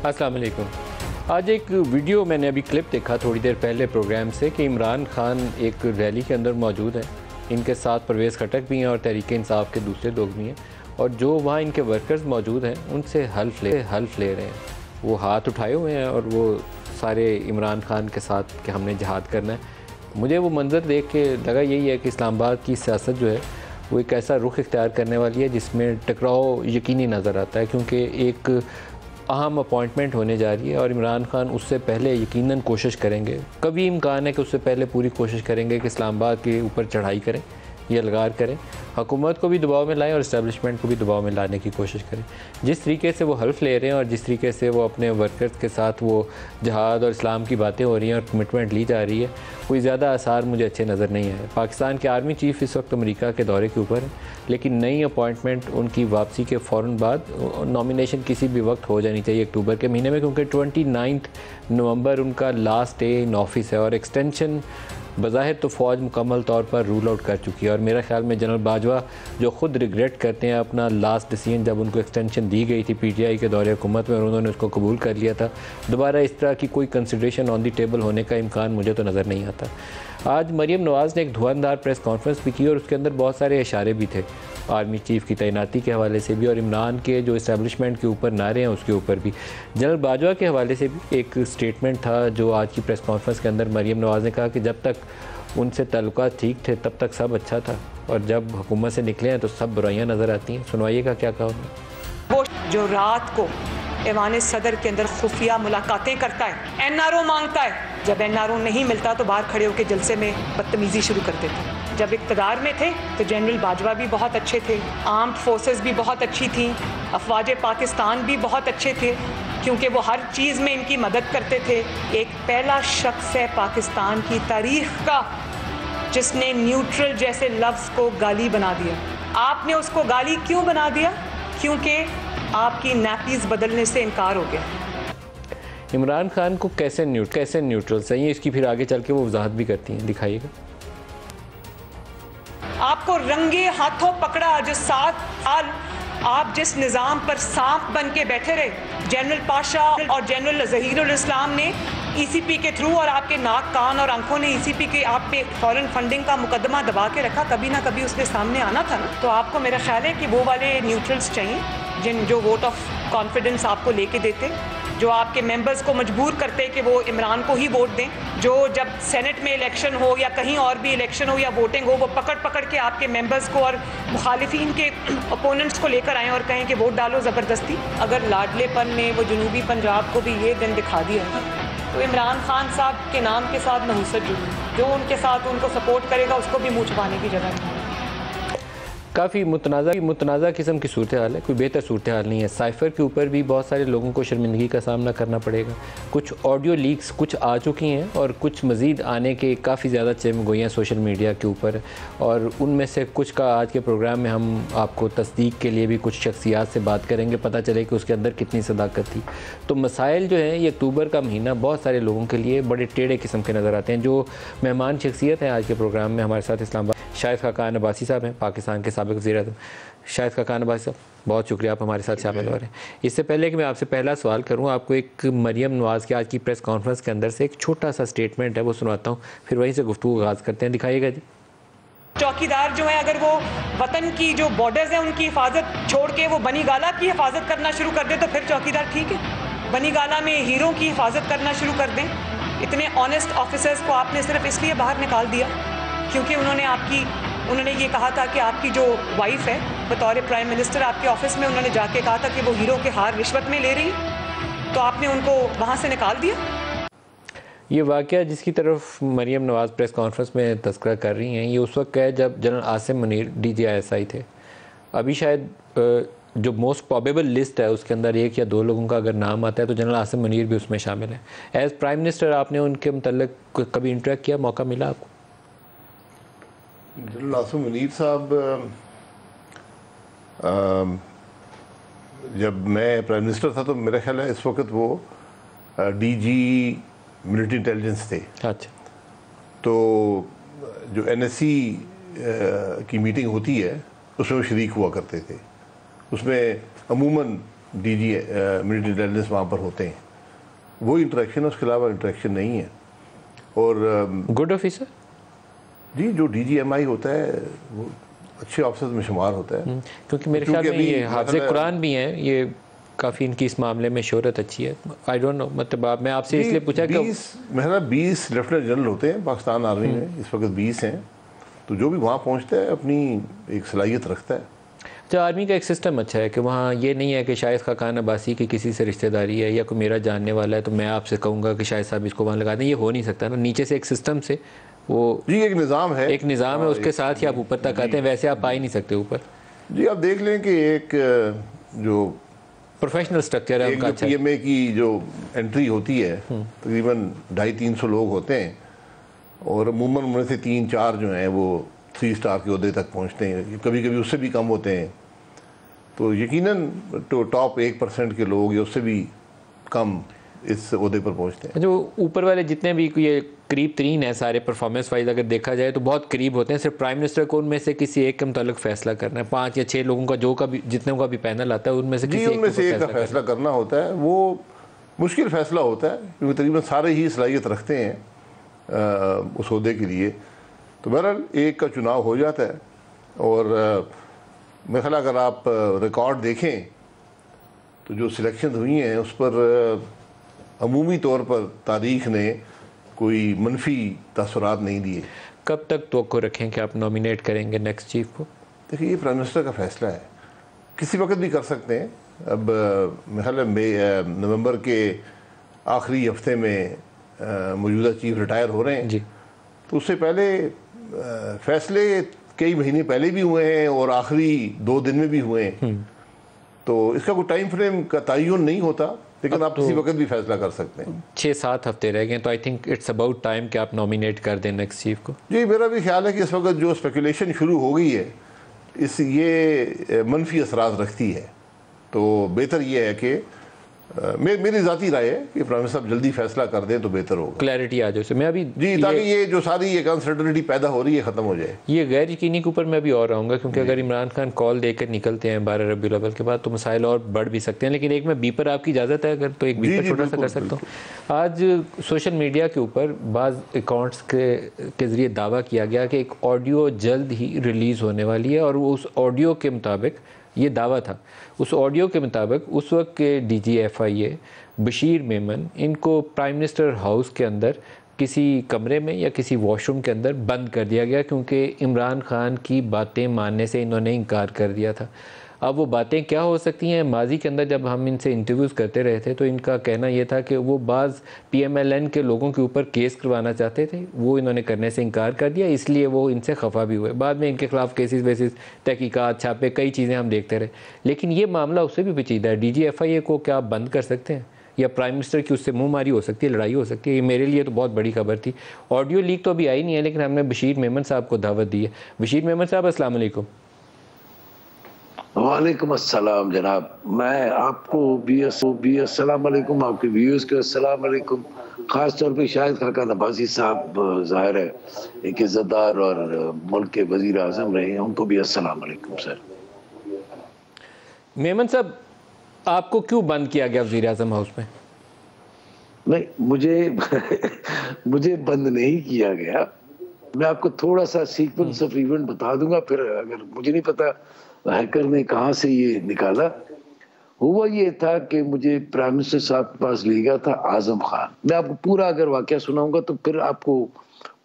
अस्सलाम वालेकुम। आज एक वीडियो मैंने अभी क्लिप देखा थोड़ी देर पहले प्रोग्राम से कि इमरान खान एक रैली के अंदर मौजूद है। इनके साथ परवेज़ खटक भी हैं और तहरीक इंसाफ के दूसरे लोग भी हैं, और जो वहाँ इनके वर्कर्स मौजूद हैं उनसे हल्फ ले रहे हैं। वो हाथ उठाए हुए हैं और वो सारे इमरान खान के साथ कि हमने जिहाद करना है। मुझे वो मंज़र देख के लगा यही है कि इस्लामाबाद की सियासत जो है वो एक ऐसा रुख इख्तियार करने वाली है जिसमें टकराव यकीनी नज़र आता है, क्योंकि एक अहम अपॉइंटमेंट होने जा रही है और इमरान खान उससे पहले यकीनन कोशिश करेंगे, कभी इम्कान है कि उससे पहले पूरी कोशिश करेंगे कि इस्लामाबाद के ऊपर चढ़ाई करें, ये अलगार करें, हुकूमत को भी दबाव में लाएं और इस्टेब्लिशमेंट को भी दबाव में लाने की कोशिश करें। जिस तरीके से वो हल्फ ले रहे हैं और जिस तरीके से वो अपने वर्कर्स के साथ वो जहाद और इस्लाम की बातें हो रही हैं और कमिटमेंट ली जा रही है, कोई ज़्यादा आसार मुझे अच्छे नज़र नहीं आए। पाकिस्तान के आर्मी चीफ़ इस वक्त अमेरिका के दौरे के ऊपर है, लेकिन नई अपॉइंटमेंट उनकी वापसी के फ़ौरन बाद नॉमिनेशन किसी भी वक्त हो जानी चाहिए अक्टूबर के महीने में, क्योंकि 29 नवंबर उनका लास्ट डे इन ऑफिस है और एक्सटेंशन बज़ाहिर तो फ़ौज मुकम्मल तौर पर रूल आउट कर चुकी है। और मेरा ख्याल में जनरल बाजवा जो ख़ुद रिग्रेट करते हैं अपना लास्ट डिसीजन जब उनको एक्सटेंशन दी गई थी पीटीआई के दौरे हुकूमत में और उन्होंने उसको कबूल कर लिया था, दोबारा इस तरह की कोई कंसिडरेशन ऑन दी टेबल होने का इम्कान मुझे तो नज़र नहीं आता। आज मरीम नवाज़ ने एक धुआंधार प्रेस कॉन्फ्रेंस भी की और उसके अंदर बहुत सारे इशारे भी थे आर्मी चीफ़ की तैनाती के हवाले से भी और इमरान के जो इस्टेब्लिशमेंट के ऊपर नारे हैं उसके ऊपर भी। जनरल बाजवा के हवाले से भी एक स्टेटमेंट था जो आज की प्रेस कॉन्फ्रेंस के अंदर मरीम नवाज़ ने कहा कि जब तक उनसे ताल्लुकात ठीक थे तब तक सब अच्छा था और जब हुकूमत से निकले हैं तो सब बुराइयां नज़र आती हैं। सुनवाइएगा क्या कहा उन्होंने। वो जो रात को ऐवान सदर के अंदर खुफिया मुलाकातें करता है, एनआरओ मांगता है, जब एनआरओ नहीं मिलता तो बाहर खड़े होकर जलसे में बदतमीजी शुरू कर देते। जब इक़्तिदार में थे तो जनरल बाजवा भी बहुत अच्छे थे, आर्म्ड फोर्सेस भी बहुत अच्छी थी, अफवाज पाकिस्तान भी बहुत अच्छे थे, क्योंकि वो हर चीज़ में इनकी मदद करते थे। एक पहला शख्स है पाकिस्तान की तारीख का जिसने न्यूट्रल जैसे लफ्ज़ को गाली बना दिया। आपने उसको गाली क्यों बना दिया? क्योंकि आपकी नैपीज़ बदलने से इनकार हो गया। इमरान खान को कैसे न्यूट्रल सही है, इसकी फिर आगे चल के वो वजाहत भी करती हैं, दिखाइएगा। आपको रंगे हाथों पकड़ा, जो 7 साल आप जिस निज़ाम पर सांप बन के बैठे रहे, जनरल पाशा और जनरल ज़हीरुल इस्लाम ने ईसीपी के थ्रू और आपके नाक कान और आंखों ने ईसीपी के आप पे फॉरेन फंडिंग का मुकदमा दबा के रखा, कभी ना कभी उसके सामने आना था ना। तो आपको मेरा ख्याल है कि वो वाले न्यूट्रल्स चाहिए जो वोट ऑफ कॉन्फिडेंस आपको लेके देते, जो आपके मेंबर्स को मजबूर करते कि वो इमरान को ही वोट दें, जो जब सेनेट में इलेक्शन हो या कहीं और भी इलेक्शन हो या वोटिंग हो वो पकड़ के आपके मेंबर्स को और मुखालिफिन के ओपोनेंट्स को लेकर आएँ और कहें कि वोट डालो ज़बरदस्ती। अगर लाडलेपन ने वो जनूबी पंजाब को भी ये दिन दिखा दिया तो इमरान खान साहब के नाम के साथ नहुसत जुड़ी, जो उनके साथ उनको सपोर्ट करेगा उसको भी मुँह छुपाने की जगह नहीं। काफ़ी मुतनाज़ा किस्म की सूरत हाल है, कोई बेहतर सूरत हाल नहीं है। साइफ़र के ऊपर भी बहुत सारे लोगों को शर्मिंदगी का सामना करना पड़ेगा। कुछ ऑडियो लीक्स कुछ आ चुकी हैं और कुछ मज़ीद आने के काफ़ी ज़्यादा चमगोइयाँ सोशल मीडिया के ऊपर, और उनमें से कुछ का आज के प्रोग्राम में हम आपको तस्दीक के लिए भी कुछ शख्सियात से बात करेंगे, पता चले कि उसके अंदर कितनी सदाकत थी। तो मसाइल जो हैं, ये अक्टूबर का महीना बहुत सारे लोगों के लिए बड़े टेढ़े किस्म के नज़र आते हैं। जो मेहमान शख्सियत हैं आज के प्रोग्राम में हमारे साथ इस्लामाबाद शाहिद खाकान अब्बासी साहब हैं, पाकिस्तान के साबिक़ वज़ीर-ए-आज़म। शाहिद खाकान अब्बासी साहब, बहुत शुक्रिया आप हमारे साथ शामिल हो रहे हैं। इससे पहले कि मैं आपसे पहला सवाल करूं, आपको एक मरीम नवाज़ की आज की प्रेस कॉन्फ्रेंस के अंदर से एक छोटा सा स्टेटमेंट है वो सुनाता हूं, फिर वहीं से गुफ्तगू आगाज़ करते हैं। दिखाइएगा जी। चौकीदार जो है अगर वो वतन की जो बॉर्डर्स हैं उनकी हिफाजत छोड़ के वो बनी गाला की हिफाजत करना शुरू कर दे तो फिर चौकीदार ठीक है। बनी गाला में हीरों की हिफाजत करना शुरू कर दें। इतने ऑनेस्ट ऑफिसर्स को आपने सिर्फ इसलिए बाहर निकाल दिया क्योंकि उन्होंने ये कहा था कि आपकी जो वाइफ है बतौर प्राइम मिनिस्टर आपके ऑफिस में उन्होंने जाके कहा था कि वो हीरो के हार रिश्वत में ले रही है, तो आपने उनको वहाँ से निकाल दिया। ये वाक़या जिसकी तरफ मरीम नवाज़ प्रेस कॉन्फ्रेंस में तज़किरा कर रही हैं, ये उस वक्त है जब जनरल आसिम मुनीर DGISI थे। अभी शायद जो मोस्ट प्रॉबेबल लिस्ट है उसके अंदर 1 या 2 लोगों का अगर नाम आता है तो जनरल आसिम मुनीर भी उसमें शामिल है। एज़ प्राइम मिनिस्टर आपने उनके मतलब कभी इंटरेक्ट किया, मौका मिला आपको? जनरल आसिम मुनीर साहब जब मैं प्राइम मिनिस्टर था तो मेरा ख्याल है इस वक्त वो DG मिलिट्री इंटेलिजेंस थे। अच्छा। तो जो NSC की मीटिंग होती है उसमें वो शरीक हुआ करते थे। उसमें अमूमन DG मिलिट्री इंटेलिजेंस वहाँ पर होते हैं, वो इंटरेक्शन, उसके अलावा इंटरेक्शन नहीं है। और गुड ऑफिसर जी, जो DGMI होता है वो अच्छे ऑफिसर्स में शुमार होता है, क्योंकि मेरे ख्याल में ये हाफिज़ कुरान भी हैं, ये काफ़ी इनकी इस मामले में शोहरत अच्छी है। आई डोंट नो, मतलब मैं आपसे इसलिए पूछा कि 20 लेफ्टिनेंट जनरल होते हैं पाकिस्तान आर्मी में, इस वक्त 20 हैं, तो जो भी वहाँ पहुँचता है अपनी एक सलाहियत रखता है। तो आर्मी का एक सिस्टम अच्छा है कि वहाँ ये नहीं है कि शायद खान अब्बासी की किसी से रिश्तेदारी है या कोई मेरा जानने वाला है तो मैं आपसे कहूँगा कि शायद साहब इसको वहाँ लगा दें, ये हो नहीं सकता ना। नीचे से एक सिस्टम से वो जी एक निज़ाम है, एक निज़ाम है, उसके साथ ही आप ऊपर तक आते हैं, वैसे आप आ ही नहीं सकते ऊपर। जी आप देख लें कि एक जो प्रोफेशनल स्ट्रक्चर है उनका, अच्छा PMA की जो एंट्री होती है तकरीबन 250-300 लोग होते हैं, और अमूमन उनमें से 3-4 जो हैं वो 3 स्टार के ओहदे तक पहुंचते हैं, कभी कभी उससे भी कम होते हैं। तो यकीनन तो टॉप 1% के लोग या उससे भी कम इस ओहदे पर पहुंचते हैं। जो ऊपर वाले जितने भी ये करीब तरीन है सारे परफॉर्मेंस वाइज अगर देखा जाए तो बहुत करीब होते हैं। सिर्फ प्राइम मिनिस्टर को उनमें से किसी एक के मुतालिक फैसला करना है, 5 या 6 लोगों का जो का भी जितने का भी पैनल आता है उनमें से किसी एक का फैसला करना होता है। वो मुश्किल फैसला होता है क्योंकि तकरीबन सारे ही सलाहियत रखते हैं उस ओहदे के लिए। तो बहरहाल एक का चुनाव हो जाता है, और मेरे ख्याल अगर आप रिकॉर्ड देखें तो जो सिलेक्शन हुई हैं उस पर अमूमी तौर पर तारीख ने कोई मनफी तासुरात नहीं दिए। कब तक तवक्को रखें कि आप नॉमिनेट करेंगे नेक्स्ट चीफ को? देखिए ये प्राइम मिनिस्टर का फैसला है, किसी वक्त भी कर सकते हैं। अब मेरे ख्याल है नवंबर के आखिरी हफ्ते में मौजूदा चीफ रिटायर हो रहे हैं जी, तो उससे पहले फैसले कई महीने पहले भी हुए हैं और आखिरी 2 दिन में भी हुए हैं। तो इसका कोई टाइम फ्रेम का तयन नहीं होता, लेकिन आप किसी वक्त भी फैसला कर सकते हैं। 6-7 हफ्ते रह गए तो I think it's about time कि आप नॉमिनेट कर दें नेक्स्ट चीफ को। जी मेरा भी ख्याल है कि इस वक्त जो स्पेकुलेशन शुरू हो गई है ये मनफी असरात रखती है, तो बेहतर ये है कि मेरी ज़ाती राय है कि प्राइम मिनिस्टर साहब जल्दी फैसला कर दें तो बेहतर होगा, क्लैरिटी आ जाए। मैं अभी जी ताकि ये जो सारी एक अनसर्टनिटी पैदा हो रही है ख़त्म हो जाए। ये गैर यकीनी के ऊपर मैं भी और आऊँगा, क्योंकि अगर इमरान खान कॉल देकर निकलते हैं 12 रबीउल अव्वल के बाद तो मसाइल और बढ़ भी सकते हैं। लेकिन एक मैं बी पर आपकी इजाज़त है अगर, तो एक बी पर छोटा सा कर सकता हूँ। आज सोशल मीडिया के ऊपर बाज़ अकाउंट्स के ज़रिए दावा किया गया कि एक ऑडियो जल्द ही रिलीज़ होने वाली है, और उस ऑडियो के मुताबिक ये दावा था, उस ऑडियो के मुताबिक उस वक्त के DG FIA बशीर मेमन इनको प्राइम मिनिस्टर हाउस के अंदर किसी कमरे में या किसी वॉशरूम के अंदर बंद कर दिया गया, क्योंकि इमरान खान की बातें मानने से इन्होंने इनकार कर दिया था। अब वो बातें क्या हो सकती हैं? माजी के अंदर जब हम इनसे इंटरव्यूज़ करते रहे थे तो इनका कहना ये था कि वो बाज़ PMLN के लोगों के ऊपर केस करवाना चाहते थे, वो इन्होंने करने से इनकार कर दिया, इसलिए वो इनसे खफा भी हुए। बाद में इनके खिलाफ केसेस वेसिस तहकीकात छापे कई चीज़ें हम देखते रहे, लेकिन ये मामला उससे भी पेचीदा है। DG FIA को क्या आप बंद कर सकते हैं या प्राइम मिनिस्टर की उससे मुँहमारी हो सकती है, लड़ाई हो सकती है? ये मेरे लिए तो बहुत बड़ी खबर थी। ऑडियो लीक तो अभी आई नहीं है, लेकिन हमने बशीर मेमन साहब को दावत दी है। बशीर मेमन साहब अस्सलाम वालेकुम। वालेकुम अस्सलाम जनाब, मैं आपको भी अस्सलाम वालेकुम, आपके व्यूअर्स को अस्सलाम वालेकुम। ख़ास तौर पे शाहिद खान अब्बासी साहब ज़ाहिर है एक इज़्ज़तदार और मुल्क के वज़ीर आज़म रहे हैं, उनको भी अस्सलाम वालेकुम। सर मेमन साहब, आपको क्यों बंद किया गया वज़ीर आज़म हाउस में? नहीं, मुझे बंद नहीं किया गया। मैं आपको थोड़ा सा सीक्वेंस ऑफ इवेंट बता दूंगा, फिर अगर मुझे नहीं पता हैकर ने कहाँ से ये निकाला। हुआ ये था कि मुझे प्राइम मिनिस्टर साहब के पास ले गया था आजम खान। मैं आपको पूरा अगर वाकया सुनाऊंगा तो फिर आपको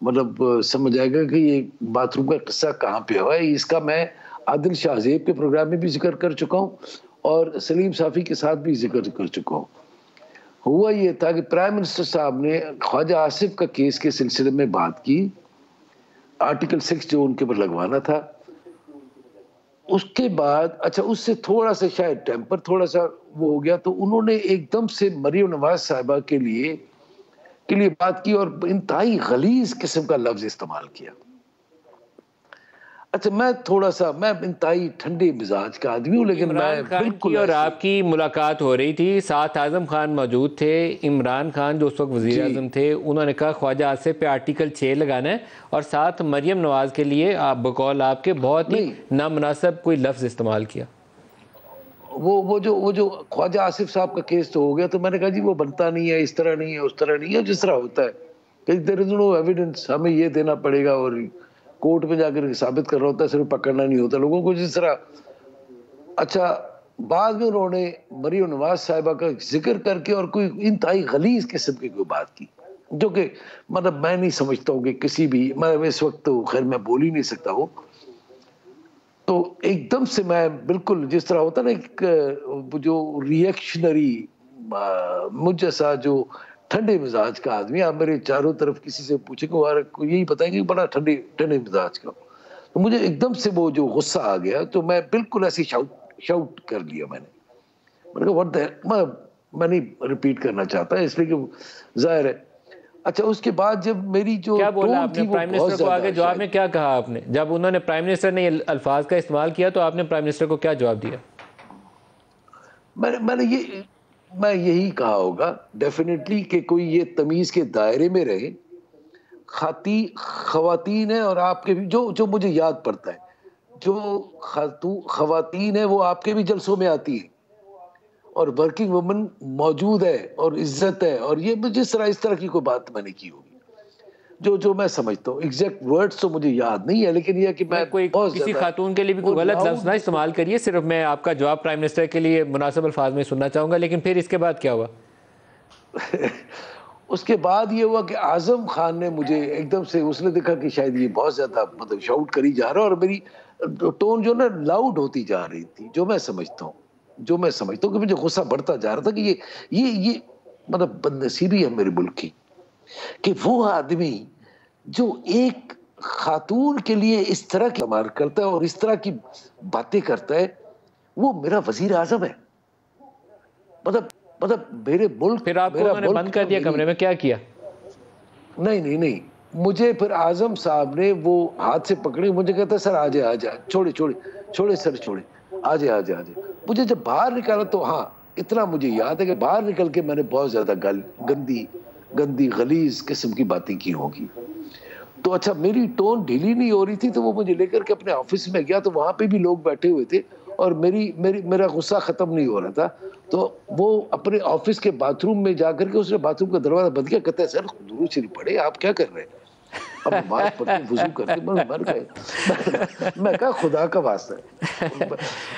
मतलब समझ आएगा कि ये बाथरूम का किस्सा कहाँ पे हुआ है। इसका मैं आदिल शाहजेब के प्रोग्राम में भी जिक्र कर चुका हूँ और सलीम साफ़ी के साथ भी जिक्र कर चुका हूँ। हुआ ये था कि प्राइम मिनिस्टर साहब ने ख्वाजा आसिफ का केस के सिलसिले में बात की, आर्टिकल 6 जो उनके ऊपर लगवाना था। उसके बाद अच्छा उससे थोड़ा सा शायद टेम्पर थोड़ा सा वो हो गया, तो उन्होंने एकदम से मरियम नवाज साहिबा के लिए बात की और इंतहाई गलीज किस्म का लफ्ज इस्तेमाल किया। अच्छा मैं इंतहाई ठंडे मिजाज का आदमी हूँ, लेकिन मैं बिल्कुल और आपकी मुलाकात हो रही थी, साथ आजम खान मौजूद थे। इमरान खान जो उस वक्त वज़ीर आज़म थे, उन्होंने कहा ख्वाजा आसिफ पे आर्टिकल 6 लगाना है, और साथ मरियम नवाज के लिए आप बकौल आपके बहुत ही नामुनासिब कोई लफ्ज़ इस्तेमाल किया। वो जो ख्वाजा आसिफ साहब का केस तो हो गया, तो मैंने कहा जी वो बनता नहीं है, इस तरह नहीं है, उस तरह नहीं है, जिस तरह होता है, कहीं देयर इज नो एविडेंस, हमें ये देना पड़ेगा और कोर्ट में जाकर साबित करना होता है, सिर्फ पकड़ना नहीं होता लोगों को जिस तरह। अच्छा, बाद में उन्होंने मरियम नवाज साहिबा का जिक्र करके और कोई इंतहाई गलीज किस्म की कोई बात की, जो कि मतलब मैं नहीं समझता हूँ कि किसी भी, मैं इस वक्त तो खैर मैं बोल ही नहीं सकता हूँ, तो एकदम से मैं बिल्कुल जिस तरह होता ना एक जो रिएक्शनरी मुझ जैसा जो ठंडे मिजाज का आदमी, आप मेरे चारों तरफ किसी से पूछेंगे यही बताएंगे बड़ा ठंडे मिजाज का, तो मुझे एकदम से वो जो गुस्सा आ गया, तो मैं बिल्कुल ऐसे शाउट कर लिया मैंने कहा व्हाट द, मैं नहीं रिपीट करना चाहता इसलिए कि जाहिर है। अच्छा, उसके बाद जब मेरी जो क्या बोला आपने प्राइम मिनिस्टर को आगे जवाब में क्या कहा आपने, जब उन्होंने प्राइम मिनिस्टर ने ये अल्फाज का इस्तेमाल किया तो आपने प्राइम मिनिस्टर को क्या जवाब दिया? मैं यही कहा होगा डेफिनेटली कि कोई ये तमीज के दायरे में रहे, खवातीन है और आपके भी जो मुझे याद पड़ता है, जो खवातीन है वो आपके भी जलसों में आती है और वर्किंग वुमन मौजूद है और इज्जत है, और ये जिस तरह इस तरह की कोई बात मैंने की होगी जो मैं समझता हूँ, एग्जैक्ट वर्ड्स तो मुझे याद नहीं है, लेकिन यह कि मैं कोई किसी खातून के लिए भी कोई गलत लफ्ज ना इस्तेमाल करिए, सिर्फ मैं आपका जवाब प्राइम मिनिस्टर के लिए मुनासिब अल्फाज में सुनना चाहूंगा। लेकिन फिर इसके बाद क्या हुआ? उसके बाद ये हुआ कि आजम खान ने मुझे एकदम से, उसने देखा कि शायद ये बहुत ज्यादा मतलब शाउट करी जा रहा है और मेरी टोन जो ना लाउड होती जा रही थी, जो मैं समझता हूँ कि मुझे गुस्सा बढ़ता जा रहा था कि ये मतलब बदनसीबी है मेरे मुल्क की कि वो आदमी जो एक खातून के लिए इस तरह की मार करता है और इस तरह की बातें करता है, वो मेरा वजीर आजम है। मतलब मेरे मुल्क, फिर आपको उन्होंने बंद कर दिया कमरे में, क्या किया? नहीं, मुझे फिर आजम साहब ने वो हाथ से पकड़े, मुझे कहता सर आजा, छोड़े सर, आजा। मुझे जब बाहर निकाला तो हाँ इतना मुझे याद है कि बाहर निकल के मैंने बहुत ज्यादा गंदी गलीज किस्म की बातें की होगी। तो अच्छा, मेरी टोन ढीली नहीं हो रही थी, तो वो मुझे लेकर के अपने ऑफिस में गया, तो वहां पे भी लोग बैठे हुए थे और मेरा गुस्सा खत्म नहीं हो रहा था, तो वो अपने ऑफिस के बाथरूम में जाकर के उसने बाथरूम का दरवाजा बंद किया, कहता है सर दुरूद शरीफ पढ़े, आप क्या कर रहे हैं? अब नमाज पढ़ते वुजू करते मर गए। मैं कहा खुदा का वास्ता है।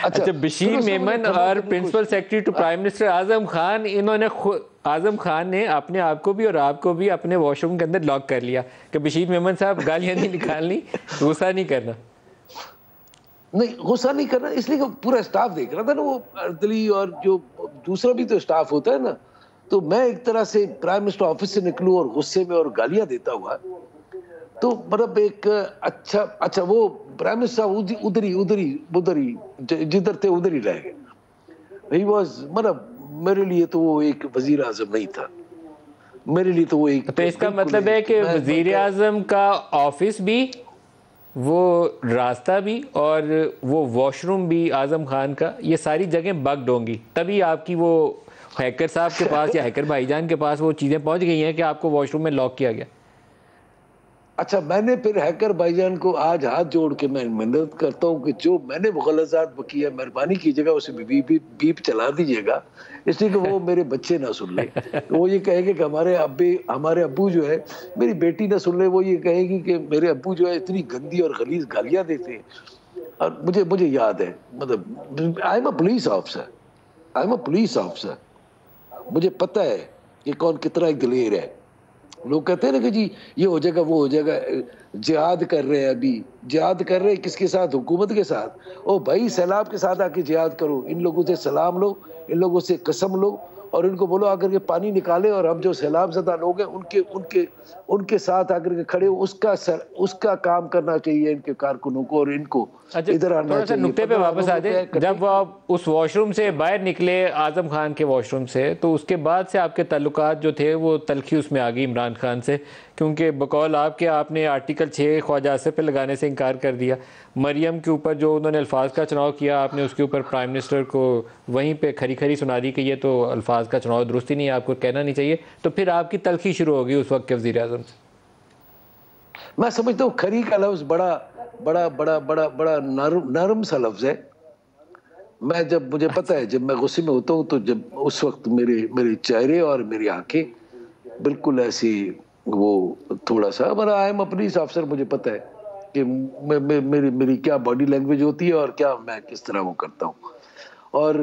अच्छा, बशीर मेमन और principal secretary to prime minister Azam Khan, इन्होंने आजम खान ने अपने आप को भी और आपको भी अपने वॉशरूम के अंदर लॉक कर लिया कि बशीर मेमन साहब गालियां नहीं निकालनी, गुस्सा नहीं करना। नहीं, गुस्सा नहीं करना, इसलिए कि पूरा स्टाफ देख रहा था ना, वो अर्दली और जो दूसरा भी तो स्टाफ होता है ना, तो मैं एक तरह से प्राइम मिनिस्टर ऑफिस से निकलूं और गुस्से में और गालियां देता हुआ, तो मतलब एक अच्छा वो प्राइम मिनिस्टर उधर ही जिधर थे उधर ही रह गए। ही वाज, मतलब मेरे लिए तो वो एक वजीर आजम नहीं था, मेरे लिए तो वो एक, तो इसका मतलब है कि वजीर आजम का ऑफिस भी, वो रास्ता भी और वो वॉशरूम भी आजम खान का, ये सारी जगह बग्ड होंगी, तभी आपकी वो हैकर साहब के पास या हैकर भाईजान के पास वो चीज़ें पहुंच गई हैं कि आपको वॉशरूम में लॉक किया गया। अच्छा, मैंने फिर हैकर भाईजान को आज हाथ जोड़ के मैं मदद करता हूँ कि जो मैंने वो गलत किया, मेहरबानी कीजिएगा उसे बीप चला दीजिएगा, इसलिए कि वो मेरे बच्चे ना सुन ले, वो ये कहेंगे कि हमारे अब्बू जो है, मेरी बेटी ना सुन ले, वो ये कहेगी कि मेरे अब्बू जो है इतनी गंदी और गलीज गालियां देते हैं। और मुझे याद है, मतलब I am a police officer, मुझे पता है कि कौन कितना दिलेर है। लोग कहते हैं ना कि जी ये हो जाएगा वो हो जाएगा, जिहाद कर रहे हैं, अभी जिहाद कर रहे हैं किसके साथ? हुकूमत के साथ। ओ भाई, सैलाब के साथ आके जिहाद करो, इन लोगों से सलाम लो, इन लोगों से कसम लो और इनको बोलो आकर के पानी निकाले, और हम जो सैलाब ज़दा लोग हैं उनके साथ आकर के खड़े हो, उसका काम करना चाहिए इनके कारकुनों को और इनको इधर आना चाहिए। नुक्ते पे वापस आ जाए, जब वो आप उस वॉशरूम से बाहर निकले, आजम खान के वॉशरूम से, तो उसके बाद से आपके ताल्लुकात जो थे वो तलखी उसमें आ गई इमरान खान से, क्योंकि बकौल आपने आर्टिकल 6 ख्वाजा आसिफ पे लगाने से इनकार कर दिया। मरियम के ऊपर जो उन्होंने अल्फाज का चुनाव किया, आपने उसके ऊपर प्राइम मिनिस्टर को वहीं पे खरी सुना दी कि ये तो अल्फाज का चुनाव दुरुस्ती नहीं है, आपको कहना नहीं चाहिए। तो फिर आपकी तलखी शुरू होगी उस वक्त के वज़ीर आज़म से। मैं समझता हूँ खरी का लफ्ज़ बड़ा नरम सा लफ्ज़ है, मैं जब मुझे पता है जब मैं गुस्से में होता हूँ तो जब उस वक्त मेरे चेहरे और मेरी आंखें बिल्कुल ऐसी वो थोड़ा सा हमारा आई एम पुलिस ऑफिसर, मुझे पता है कि मेरी क्या बॉडी लैंग्वेज होती है और क्या मैं किस तरह वो करता हूँ। और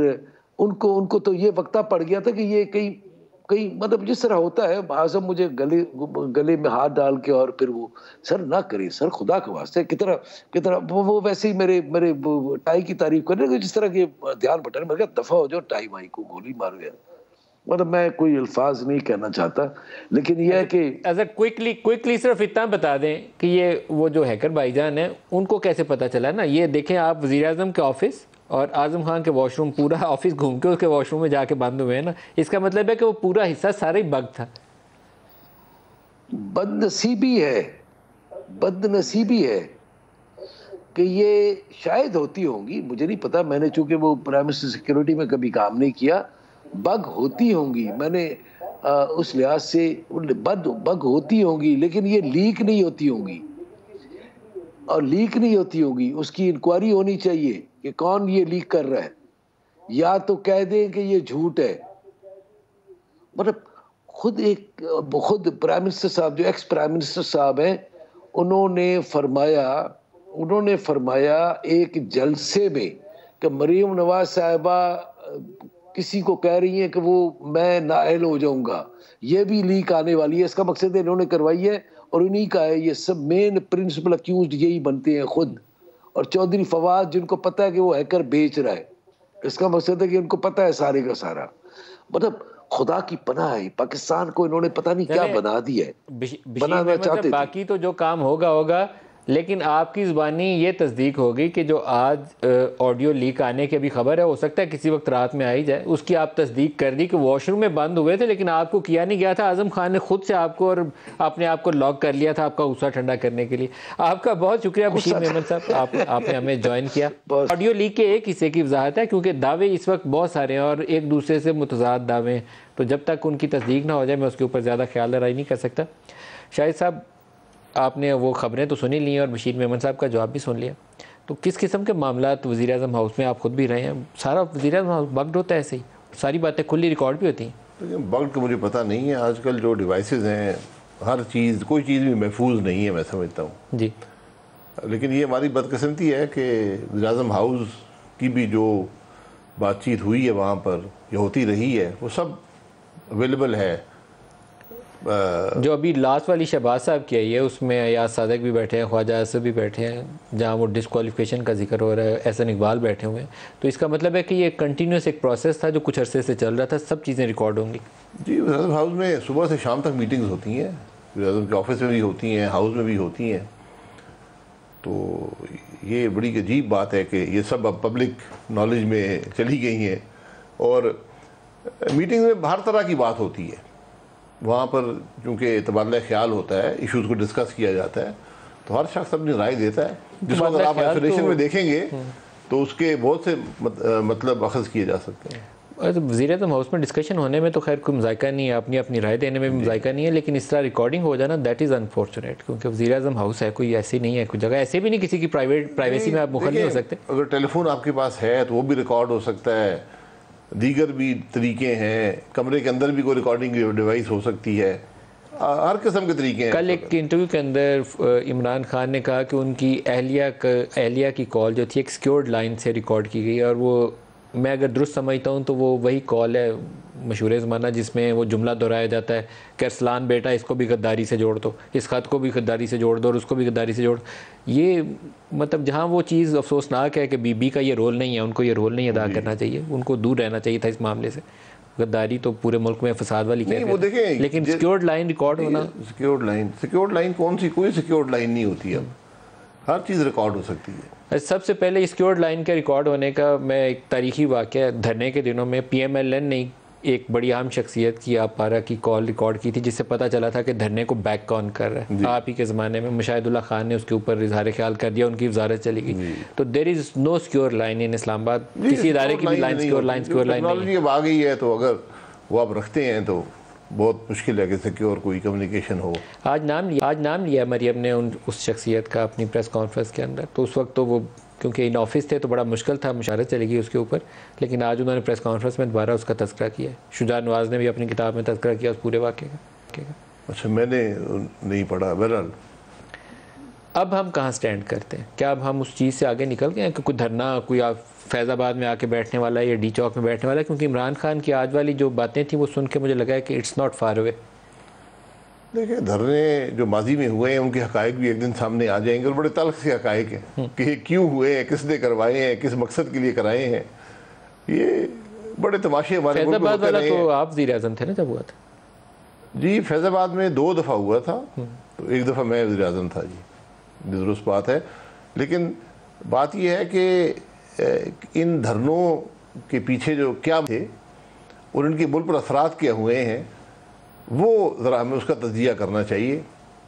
उनको तो ये वक्ता पड़ गया था कि ये कहीं मतलब जिस तरह होता है आजम मुझे गले में हाथ डाल के और फिर वो सर ना करे सर खुदा के वास्ते कितना वो वैसे ही मेरे टाई की तारीफ कर रहे जिस तरह के ध्यान बटन में दफा हो जाओ टाई माई को गोली मार गया। मतलब मैं कोई अल्फाज नहीं कहना चाहता लेकिन यह है कि अगर क्विकली सिर्फ इतना बता दें कि ये वो जो हैकर भाईजान है उनको कैसे पता चला ना। ये देखें आप वज़ीर आज़म के ऑफिस और आज़म खान के वॉशरूम पूरा ऑफिस घूम के उसके वॉशरूम में जाके बंद हुए हैं ना, इसका मतलब है कि वो पूरा हिस्सा सारा ही बग था। बदनसीबी है कि ये शायद होती होंगी, मुझे नहीं पता, मैंने चूंकि वो प्राइम मिनिस्टर सिक्योरिटी में कभी काम नहीं किया, बग होती होंगी, मैंने उस लिहाज से बग होती होंगी लेकिन ये लीक नहीं होती होंगी और लीक नहीं होती होगी उसकी इंक्वायरी होनी चाहिए कि कौन ये लीक कर रहा है, या तो कह दें कि ये झूठ है। मतलब खुद प्राइम मिनिस्टर साहब जो एक्स प्राइम मिनिस्टर साहब हैं उन्होंने फरमाया एक जलसे में कि मरीम नवाज साहिबा किसी को कह रही हैं कि वो मैं नाअहल हो जाऊंगा, ये भी लीक आने वाली है, इसका मकसद इन्होंने करवाई है और उन्हीं का है। ये सब मेन प्रिंसिपल अक्यूज्ड यही बनते हैं खुद, और चौधरी फवाद जिनको पता है कि वो हैकर बेच रहा है, इसका मकसद है कि उनको पता है सारे का सारा। मतलब खुदा की पनाह है, पाकिस्तान को इन्होंने पता नहीं क्या बना दिया है, बनाना चाहते थे। बाकी तो जो काम होगा लेकिन आपकी ज़ुबानी ये तस्दीक होगी कि जो आज ऑडियो लीक आने की अभी खबर है, हो सकता है किसी वक्त रात में आई जाए, उसकी आप तस्दीक कर दी कि वॉशरूम में बंद हुए थे लेकिन आपको किया नहीं गया था। आज़म खान ने खुद से आपको और अपने आप को लॉक कर लिया था आपका गुस्सा ठंडा करने के लिए। आपका बहुत शुक्रिया बशीर मेमन साहब, आपने हमें ज्वाइन किया। ऑडियो लीक के एक हिस्से की वजाहत है क्योंकि दावे इस वक्त बहुत सारे हैं और एक दूसरे से मुतज़ाद दावे हैं, तो जब तक उनकी तस्दीक ना हो जाए मैं उसके ऊपर ज़्यादा ख्याल दराई नहीं कर सकता। शाहिद साहब आपने वो खबरें तो सुनी ली और बशीर मेमन साहब का जवाब भी सुन लिया, तो किस किस्म के मामला वज़ीर आज़म हाउस में आप खुद भी रहे हैं, सारा वज़ीर आज़म हाउस बग्ड होता है ऐसे ही, सारी बातें खुली रिकॉर्ड भी होती हैं? लेकिन बग्ड का मुझे पता नहीं है, आजकल जो डिवाइसेस हैं हर चीज़ कोई चीज़ भी महफूज नहीं है मैं समझता हूँ जी। लेकिन ये हमारी बदकिस्मती है कि वज़ीर आज़म हाउस की भी जो बातचीत हुई है वहाँ पर या होती रही है वो सब अवेलेबल है। जो अभी लास्ट वाली शहबाज साहब की आई है उसमें अयाज सादक भी बैठे हैं, ख्वाजा आसिफ भी बैठे हैं, जहाँ वो डिस्क्वालिफिकेशन का जिक्र हो रहा है, एहसन इकबाल बैठे हुए हैं, तो इसका मतलब है कि ये कंटिन्यूस एक प्रोसेस था जो कुछ अरसे से चल रहा था, सब चीज़ें रिकॉर्ड होंगी। जी, वज़ीर आज़म हाउस में सुबह से शाम तक मीटिंग्स होती हैं, वज़ीर आज़म के ऑफिस में भी होती हैं, हाउस में भी होती हैं, तो ये बड़ी अजीब बात है कि ये सब अब पब्लिक नॉलेज में चली गई हैं और मीटिंग में हर तरह की बात होती है। वहाँ पर चूँकि तबादला ख्याल होता है, इश्यूज़ को डिस्कस किया जाता है, तो हर शख्स अपनी राय देता है, जिसको अगर आप आइसोलेशन में देखेंगे तो उसके बहुत से मतलब अखज़ किए जा सकते हैं। वज़ीर आज़म हाउस में डिस्कशन होने में तो खैर कोई मज़ाइका नहीं है, अपनी राय देने में भी मज़ाइका नहीं है, लेकिन इस तरह रिकॉर्डिंग हो जाना दैट इज़ अनफॉर्चुनेट, क्योंकि वज़ीर आज़म हाउस है, कोई ऐसी नहीं है, कोई जगह ऐसे भी नहीं किसी की प्राइवेसी में आप मुखर नहीं हो सकते। अगर टेलीफोन आपके पास है तो वो भी रिकॉर्ड हो सकता है, दीगर भी तरीके हैं, कमरे के अंदर भी कोई रिकॉर्डिंग डिवाइस हो सकती है, हर किस्म के तरीके हैं। कल एक इंटरव्यू के अंदर इमरान खान ने कहा कि उनकी अहलिया की कॉल जो थी एक सिक्योर्ड लाइन से रिकॉर्ड की गई, और वो मैं अगर दुरुस्त समझता हूँ तो वो वही कॉल है मशहूर ज़माना जिसमें वो जुमला दोहराया जाता है कि अरसलान बेटा इसको भी गद्दारी से जोड़ दो, इस ख़त को भी गद्दारी से जोड़ दो और उसको भी गद्दारी से जोड़। ये मतलब जहाँ वो चीज़ अफसोसनाक है कि बीबी का ये रोल नहीं है, उनको ये रोल नहीं अदा करना चाहिए, उनको दूर रहना चाहिए था इस मामले से। गद्दारी तो पूरे मुल्क में फसाद वाली कहते हैं, लेकिन सिक्योर्ड लाइन रिकॉर्ड होना, सिक्योर्ड लाइन कौन सी, कोई सिक्योर्ड लाइन नहीं होती, अब हर चीज़ रिकॉर्ड हो सकती है। सबसे पहले सिक्योर्ड लाइन के रिकॉर्ड होने का मैं एक तारीखी वाक़या, धरने के दिनों में PMLN ने एक बड़ी अहम शख्सियत की आप पारा की कॉल रिकॉर्ड की थी, जिससे पता चला था कि धरने को बैक कौन कर रहा है। आप ही के ज़माने में मुशाहिदुल्लाह खान ने उसके ऊपर इजहार ख्याल कर दिया, उनकी वजारत चली गई। तो there is no secure line in Islamabad, किसी इदारे की भी लाइन सिक्योर लाइन टेक्नोलॉजी अब आ गई है, तो अगर वो आप रखते हैं तो बहुत मुश्किल है कि सिक्योर कोई कम्युनिकेशन हो। आज नाम लिया मरियम ने उस शख्सियत का अपनी प्रेस कॉन्फ्रेंस के अंदर, तो उस वक्त तो वो क्योंकि इन ऑफिस थे तो बड़ा मुश्किल था, मुशारत चलेगी उसके ऊपर, लेकिन आज उन्होंने प्रेस कॉन्फ्रेंस में दोबारा उसका तज़किरा किया है। शुजा नवाज़ ने भी अपनी किताब में तज़किरा किया उस पूरे वाक़े का। अच्छा, मैंने नहीं पढ़ा। बहरहाल अब हम कहाँ स्टैंड करते हैं? क्या अब हम उस चीज़ से आगे निकल गए हैं कि कोई धरना, कोई आप फैज़ाबाद में आके बैठने वाला है या डी चौक में बैठने वाला है? क्योंकि इमरान खान की आज वाली जो बातें थी वो सुन के मुझे लगा है कि इट्स नॉट फार अवे। देखिए, धरने जो माजी में हुए हैं उनके हकायक भी एक दिन सामने आ जाएंगे, और बड़े तल्ख से हकायक हैं कि क्यों हुए हैं, किसने करवाए हैं, किस मकसद के लिए कराए हैं। ये बड़े तमाशे हमारे मुल्क में फैज़ाबाद होते वाला रहे तो हैं। आप वज़ीर आज़म थे ना जब हुआ था? जी, फैज़ाबाद में 2 दफ़ा हुआ था, तो एक दफ़ा मैं वज़ीर आज़म था जी, दुरुस्त बात है। लेकिन बात यह है कि इन धरनों के पीछे जो क्या थे और इनके मुल्क पर असरात क्या हुए हैं, वो ज़रा हमें उसका तज्जिया करना चाहिए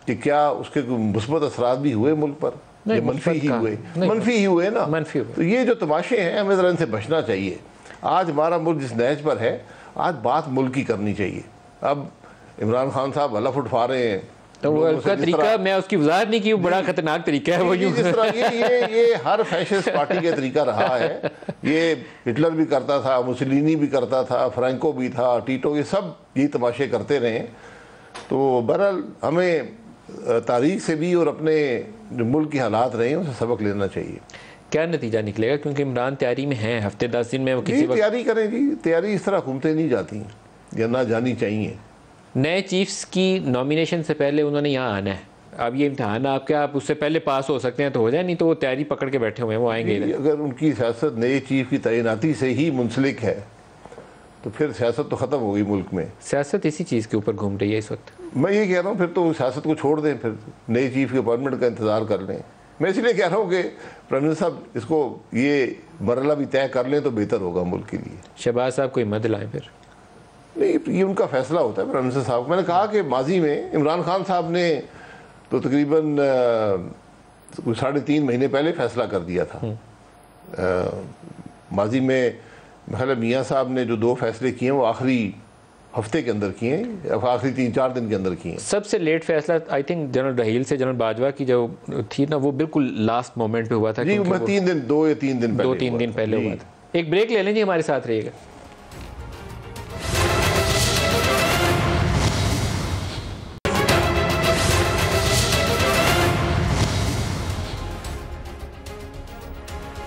कि क्या उसके कोई मुस्बत असरात भी हुए मुल्क पर, या मनफी ही हुए? मनफी ही हुए ना। मनफी हुए। तो ये जो तमाशे हैं, हमें ज़रा इनसे बचना चाहिए। आज हमारा मुल्क जिस नहज पर है, आज बात मुल्क की करनी चाहिए। अब इमरान खान साहब हलफ उठा रहे हैं, तो वो उसका तरीका, मैं उसकी वजाहत नहीं की, वो बड़ा खतरनाक तरीका है वो। जिस तरह ये हर फैशिस्ट पार्टी का तरीका रहा है। ये हिटलर भी करता था, मुसोलिनी भी करता था, फ्रैंको भी था, टीटो, ये सब ये तमाशे करते रहे। तो बहरहाल हमें तारीख से भी और अपने जो मुल्क के हालात रहे हैं उनसे सबक लेना चाहिए। क्या नतीजा निकलेगा? क्योंकि इमरान तैयारी में है, हफ्ते 10 दिन में वो किसी तैयारी करें जी। तैयारी इस तरह हुकूमतें नहीं जाती या ना जानी चाहिए। नए चीफ्स की नॉमिनेशन से पहले उन्होंने यहाँ आना है। अब ये इम्तहान आपके, आप उससे पहले पास हो सकते हैं तो हो जाए, नहीं तो वो तैयारी पकड़ के बैठे हुए हैं, वो आएंगे। अगर उनकी सियासत नए चीफ की तैनाती से ही मुंसलिक है तो फिर सियासत तो ख़त्म होगी मुल्क में। सियासत इसी चीज़ के ऊपर घूम रही है इस वक्त। मैं ये कह रहा हूँ फिर तो सियासत को छोड़ दें, फिर नए चीफ के अपॉइंटमेंट का इंतज़ार कर लें। मैं इसलिए कह रहा हूँ कि प्राइम मिनिस्टर साहब इसको ये मरला भी तय कर लें तो बेहतर होगा मुल्क के लिए। शहबाज साहब कोई मद लाएं फिर? नहीं, ये उनका फैसला होता है प्राइम मिनिस्टर साहब। मैंने कहा कि माजी में इमरान खान साहब ने तो तकरीबन 3.5 महीने पहले फैसला कर दिया था। माजी में महल मियाँ साहब ने जो 2 फैसले किए हैं वो आखिरी हफ्ते के अंदर किए हैं, आखिरी 3-4 दिन के अंदर किए हैं। सबसे लेट फैसला आई थिंक जनरल रहील से जनरल बाजवा की जो थी ना, वो बिल्कुल लास्ट मोमेंट पे हुआ था। जी, मैं 2 या 3 दिन पहले 2-3 दिन पहले हुआ था। एक ब्रेक ले लें जी, हमारे साथ रहिएगा।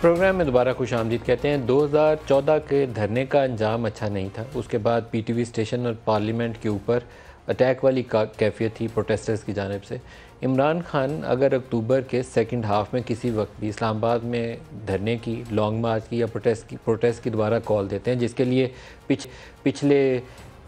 प्रोग्राम में दोबारा खुश आमदीद कहते हैं। 2014 के धरने का अंजाम अच्छा नहीं था। उसके बाद पीटीवी स्टेशन और पार्लियामेंट के ऊपर अटैक वाली कैफियत थी प्रोटेस्टर्स की जानिब से। इमरान खान अगर अक्टूबर के सेकंड हाफ में किसी वक्त भी इस्लामाबाद में धरने की, लॉन्ग मार्च की या प्रोटेस्ट की दोबारा कॉल देते हैं, जिसके लिए पिछले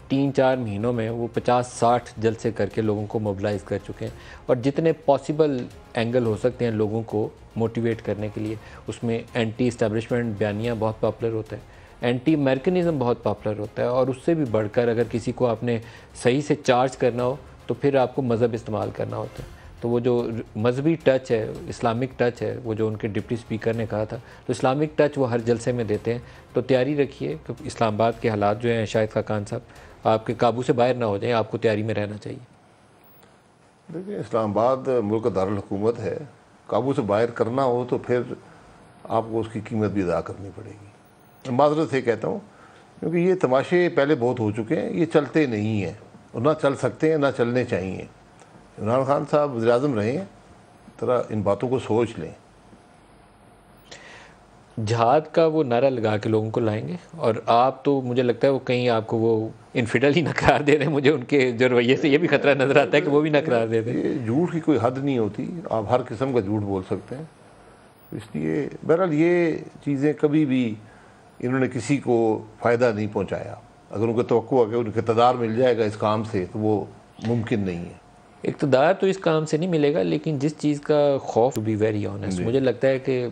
3-4 महीनों में वो 50-60 जलसे करके लोगों को मोबिलाइज़ कर चुके हैं, और जितने पॉसिबल एंगल हो सकते हैं लोगों को मोटिवेट करने के लिए, उसमें एंटी इस्टेब्लिशमेंट बयानियाँ बहुत पॉपुलर होता है, एंटी अमेरिकनिज़म बहुत पॉपुलर होता है, और उससे भी बढ़कर अगर किसी को आपने सही से चार्ज करना हो तो फिर आपको मज़हब इस्तेमाल करना होता है। तो वो जो मजहबी टच है, इस्लामिक टच है, वो जो उनके डिप्टी स्पीकर ने कहा था, तो इस्लामिक टच वो हर जलसे में देते हैं। तो तैयारी रखिए कि इस्लामाबाद के हालात जो हैं, शाहिद खान साहब, आपके काबू से बाहर ना हो जाए, आपको तैयारी में रहना चाहिए। देखिए, इस्लामाबाद मुल्क का दारुल हुकूमत है, काबू से बाहर करना हो तो फिर आपको उसकी कीमत भी अदा करनी पड़ेगी। मैं माज़रत से कहता हूँ, क्योंकि ये तमाशे पहले बहुत हो चुके हैं, ये चलते नहीं हैं और ना चल सकते हैं, ना चलने चाहिए। इमरान खान साहब वज़ीर आज़म रहे हैं, तरह इन बातों को सोच लें। जहाद का वो नारा लगा के लोगों को लाएंगे, और आप तो मुझे लगता है वो कहीं आपको वो इनफिडल ही न करार दे रहे हैं। मुझे उनके जो रवैये से ये भी खतरा नज़र आता है कि वो भी न करार दे दें। ये झूठ की कोई हद नहीं होती, आप हर किस्म का झूठ बोल सकते हैं। इसलिए बहरहाल ये चीज़ें कभी भी इन्होंने किसी को फ़ायदा नहीं पहुँचाया। अगर उनको तवक्को है कि उनको इक़्तिदार मिल जाएगा इस काम से, तो वो मुमकिन नहीं है। इक़्तिदार तो इस काम से नहीं मिलेगा, लेकिन जिस चीज़ का खौफ, टू बी वेरी ऑनेस्ट, मुझे लगता है कि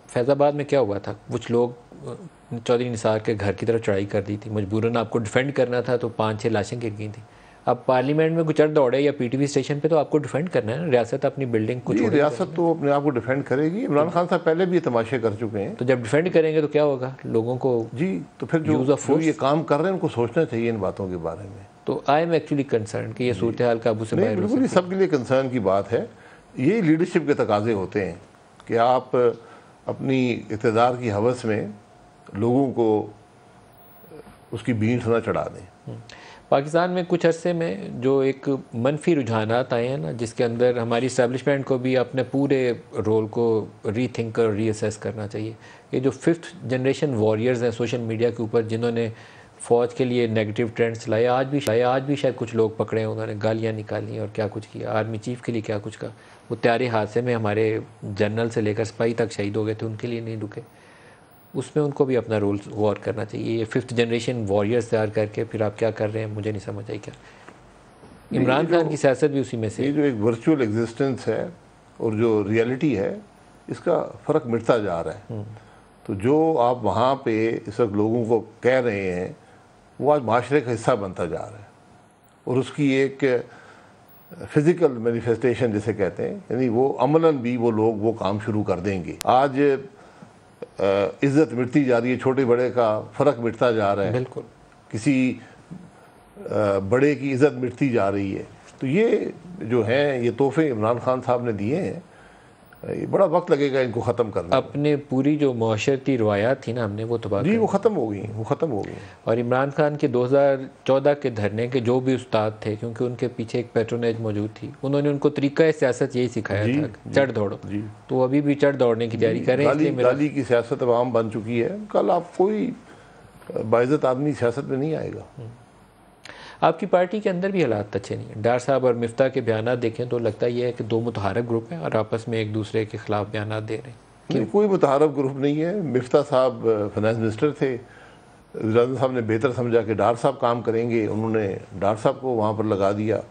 फैज़ाबाद में क्या हुआ था, कुछ लोग चौधरी निसार के घर की तरफ चढ़ाई कर दी थी, मजबूरन आपको डिफेंड करना था, तो 5-6 लाशें गिर गई थी। अब पार्लियामेंट में कुछ चढ़ दौड़े या पीटीवी स्टेशन पे, तो आपको डिफेंड करना है ना। रियासत अपनी बिल्डिंग को छोड़, रियासत तो अपने आप को डिफेंड करेगी। इमरान खान साहब पहले भी तमाशे कर चुके हैं, तो जब डिफेंड करेंगे तो क्या होगा लोगों को? जी, तो फिर जो ये काम कर रहे हैं उनको सोचना चाहिए इन बातों के बारे में। तो आई एम एक्चुअली कंसर्न कि ये सूरत हाल काबू से बाहर। बिल्कुल, ये सबके लिए कंसर्न की बात है। ये लीडरशिप के तकाजे होते हैं कि आप अपनी इक़्तिदार की हवस में लोगों को उसकी भीड़ ना चढ़ा दें। पाकिस्तान में कुछ अरसे में जो एक मनफी रुझानात आए हैं ना, जिसके अंदर हमारी इस्टेब्लिशमेंट को भी अपने पूरे रोल को रीथिंक और रीअसेस करना चाहिए। ये जो 5th जनरेशन वॉरियर्स हैं सोशल मीडिया के ऊपर, जिन्होंने फ़ौज के लिए नेगेटिव ट्रेंड्स लाए, आज भी शायद कुछ लोग पकड़े हैं, उन्होंने गालियाँ निकाली और क्या कुछ किया, आर्मी चीफ़ के लिए क्या कुछ कहा। वो त्यारे हादसे में हमारे जनरल से लेकर सिपाही तक शहीद हो गए थे, उनके लिए नहीं रुके। उसमें उनको भी अपना रोल गौर करना चाहिए। ये 5th जनरेशन वॉरियर्स तैयार करके फिर आप क्या कर रहे हैं, मुझे नहीं समझ आई। क्या इमरान खान की सियासत भी उसी में से? ये जो एक वर्चुअल एग्जिस्टेंस है और जो रियलिटी है, इसका फ़र्क मिटता जा रहा है। तो जो आप वहाँ पे इस वक्त लोगों को कह रहे हैं, वो आज माशरे का हिस्सा बनता जा रहा है और उसकी एक फिज़िकल मैनिफेस्टेशन जिसे कहते हैं, यानी वो अमलन भी वो लोग वो काम शुरू कर देंगे। आज इज़्ज़त मिटती जा रही है, छोटे बड़े का फ़र्क मिटता जा रहा है, बिल्कुल किसी बड़े की इज़्ज़त मिटती जा रही है। तो ये जो है, ये तोहफे इमरान खान साहब ने दिए हैं, ये बड़ा वक्त लगेगा इनको ख़त्म करना। अपने पूरी जो माशरती रवायात थी ना, हमने वो तबाह जी, वो ख़त्म हो गई। और इमरान खान के 2014 के धरने के जो भी उस्ताद थे, क्योंकि उनके पीछे एक पैट्रोनेज मौजूद थी, उन्होंने उनको तरीक़ा सियासत यही सिखाया था, चढ़ दौड़ो। तो अभी भी चढ़ दौड़ने की तैयारी कर रहे हैं। गाली की सियासत अब आम बन चुकी है। कल आप कोई बाइज़्ज़त आदमी सियासत में नहीं आएगा। आपकी पार्टी के अंदर भी हालात अच्छे नहीं हैं। डार साहब और मिफ्ता के बयान देखें तो लगता यह है कि दो मुतहारक ग्रुप हैं और आपस में एक दूसरे के खिलाफ बयान दे रहे हैं। कोई मुतहारक ग्रुप नहीं है। मिफ्ता साहब फाइनेंस मिनिस्टर थे, वज़ीर साहब ने बेहतर समझा कि डार साहब काम करेंगे, उन्होंने डार साहब को वहाँ पर लगा दिया।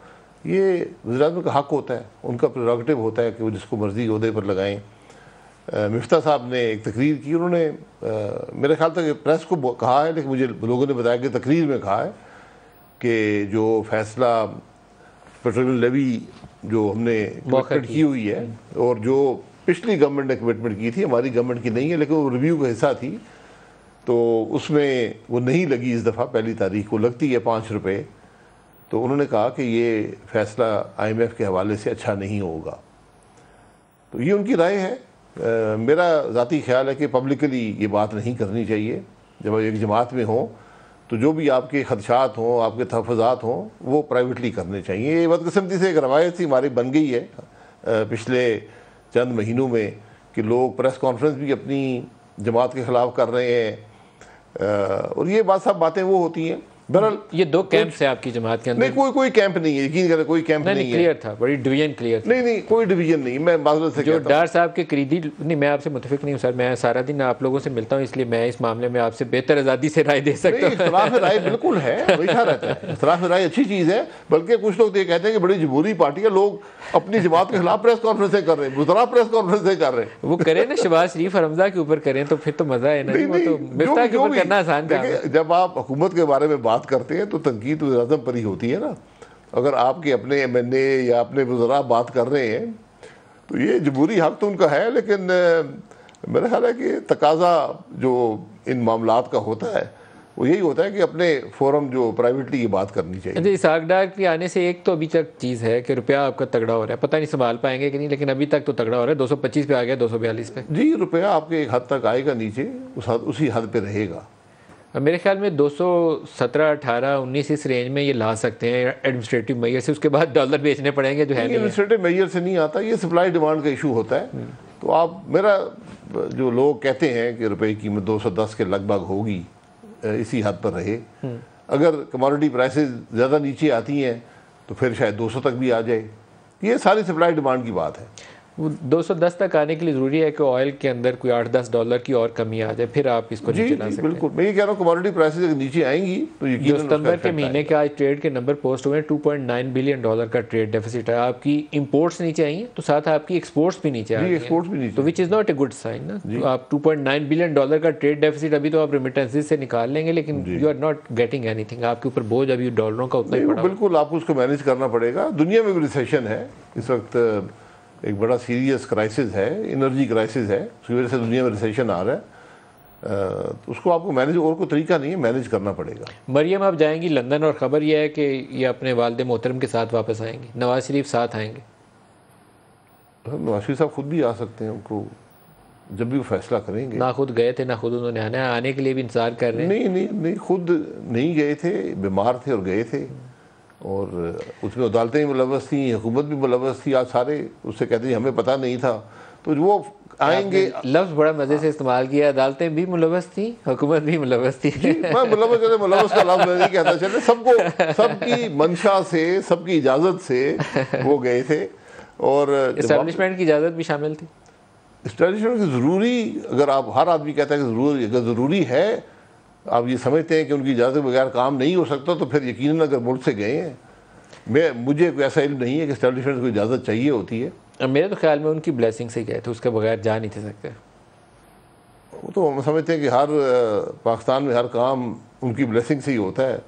ये वज़ीर का हक़ होता है, उनका प्रेरोगेटिव होता है कि वो जिसको मर्ज़ी ओहदे पर लगाएं। मिफ्ता साहब ने एक तकरीर की, उन्होंने मेरे ख्याल तक प्रेस को कहा है, लेकिन मुझे लोगों ने बताया कि तकरीर में कहा है कि जो फैसला पेट्रोलियम लेवी जो हमने कमिटमेंट की हुई है और जो पिछली गवर्नमेंट ने कमिटमेंट की थी, हमारी गवर्नमेंट की नहीं है लेकिन वो रिव्यू का हिस्सा थी, तो उसमें वो नहीं लगी। इस दफ़ा पहली तारीख को लगती है 5 रुपये। तो उन्होंने कहा कि ये फैसला IMF के हवाले से अच्छा नहीं होगा। तो ये उनकी राय है। मेरा ज़ाती ख्याल है कि पब्लिकली ये बात नहीं करनी चाहिए। जब आप एक जमात में हों तो जो भी आपके खदशात हों, आपके तहफ़्फ़ुज़ात हों, वो प्राइवेटली करने चाहिए। ये बदकिस्मती से एक रवायत सी हमारी बन गई है पिछले चंद महीनों में कि लोग प्रेस कॉन्फ्रेंस भी अपनी जमात के ख़िलाफ़ कर रहे हैं और ये सब बातें वो होती हैं। बहरहाल ये दो कैंप है आपकी जमात के अंदर? नहीं, कोई कैंप नहीं है, यकीन करें, कोई कैंप नहीं है। क्लियर था, बड़ी डिवीजन क्लियर थी। नहीं, कोई डिवीजन नहीं। मैं माज़रत से जो डार साहब के करीदी, नहीं मैं आपसे मुतफिक नहीं हूँ सर, मैं सारा दिन आप लोगों से मिलता हूँ, इसलिए मैं इस मामले में आपसे बेहतर आज़ादी से राय दे सकता हूँ। इख्तिलाफ राय बिल्कुल है, लिखा रहता है, इख्तिलाफ राय अच्छी चीज़ है। बल्कि कुछ लोग ये कहते हैं कि बड़ी जमहूरी पार्टी है, लोग अपनी जमात के खिलाफ प्रेस कॉन्फ्रेंसें कर रहे हैं, बुज़रा प्रेस कॉन्फ्रेंसें कर रहे हैं। वो करें ना, शहबाज शरीफ और हमजा के ऊपर करें तो फिर तो मज़ा है ना। वो तो मिफ्ता के ऊपर करना आसान है। जब आप हुकूमत के बारे में बात करते हैं तो तनकीद वज़ीर आज़म पर ही होती है ना। अगर आपके अपने MNA या अपने वज़रा बात कर रहे हैं तो ये जमहूरी हक़ तो उनका है, लेकिन मेरा ख्याल है कि तकाज़ा जो इन मामलात का होता है वो यही होता है कि अपने फोरम जो प्राइवेटली ये बात करनी चाहिए। अच्छा, इसाक डार के आने से एक तो अभी तक चीज़ है कि रुपया आपका तगड़ा हो रहा है, पता नहीं संभाल पाएंगे कि नहीं, लेकिन अभी तक तो तगड़ा हो रहा है। 225 पे आ गया, 242 पे। जी, रुपया आपके एक हद तक आएगा नीचे, उसी हद पे रहेगा। मेरे ख्याल में 217, 18, 19 इस रेंज में ये ला सकते हैं एडमिनिस्ट्रेटिव मेजर से। उसके बाद डॉलर बेचने पड़ेंगे जो है। एडमिनिस्ट्रेटिव मेजर से नहीं आता, ये सप्लाई डिमांड का इशू होता है। तो आप मेरा जो लोग कहते हैं कि रुपये की कीमत 210 के लगभग होगी, इसी हद पर रहे। अगर कमोडिटी प्राइसेस ज़्यादा नीचे आती हैं तो फिर शायद 200 तक भी आ जाए। ये सारी सप्लाई डिमांड की बात है। 210 तक आने के लिए ज़रूरी है कि ऑयल के अंदर कोई $8-10 की और कमी आ जाए, फिर आप इसको नीचे ला सकते हैं। बिल्कुल, मैं ये कह रहा हूँ कमोडिटी प्राइसेस अगर नीचे आएंगी तो यकीनन सितंबर के महीने के आज ट्रेड के नंबर पोस्ट हुए हैं। $2.9 बिलियन का ट्रेड डेफिसिट है। आपकी इंपोर्ट्स नीचे आई हैं तो साथ आपकी एक्सपोर्ट्स भी नीचे आ गई हैं, तो which is not a good sign ना। तो आप $2.9 बिलियन का ट्रेड डेफिसिट अभी तो आप रेमिटेंसेस से निकाल लेंगे, लेकिन you are not getting anything. आपके ऊपर बोझ अभी डॉलरों का उतना ही पड़ा। बिल्कुल, आपको उसको मैनेज करना पड़ेगा। दुनिया में भी रिसेशन है इस वक्त, एक बड़ा सीरियस क्राइसिस है, एनर्जी क्राइसिस है, उसकी वजह से दुनिया में रिसेशन आ रहा है। तो उसको आपको मैनेज, और कोई तरीका नहीं है, मैनेज करना पड़ेगा। मरियम आप जाएंगी लंदन और ख़बर यह है कि ये अपने वालिद मोहतरम के साथ वापस आएंगी, नवाज शरीफ साथ आएंगे। नवाज शरीफ साहब खुद भी आ सकते हैं, उनको जब भी वो फैसला करेंगे। ना खुद गए थे ना खुद उन्होंने आना है, आने के लिए भी इंतजार कर रहे हैं। नहीं, खुद नहीं गए थे, बीमार थे और गए थे, और उसमें अदालतें भी मुलव्वस थी, हुकूमत भी मुलव्वस थी। आज सारे उससे कहते हैं हमें पता नहीं था, तो वो आएंगे। लफ्ज़ बड़ा मज़े से इस्तेमाल किया, अदालतें भी मुलव्वस थी, हुकूमत भी मुलव्वस थी। मैं मुलव्वस का लफ्ज़ नहीं कहता, चले सबको, सबकी मंशा से, सबकी इजाज़त से वो गए थे। और एस्टैब्लिशमेंट की इजाज़त भी शामिल थी। एस्टैब्लिशमेंट की ज़रूरी, अगर आप, हर आदमी कहता है कि ज़रूरी, अगर ज़रूरी है, आप ये समझते हैं कि उनकी इजाज़त के बगैर काम नहीं हो सकता, तो फिर यकीनन अगर मुल्क से गए हैं। मुझे कोई ऐसा इल्म नहीं है कि एस्टैब्लिशमेंट को इजाज़त चाहिए होती है। मेरे तो ख्याल में उनकी ब्लेसिंग से गए थे, उसके बगैर जा नहीं थे सकते। वो तो हम समझते हैं कि हर पाकिस्तान में हर काम उनकी ब्लेसिंग से ही होता है।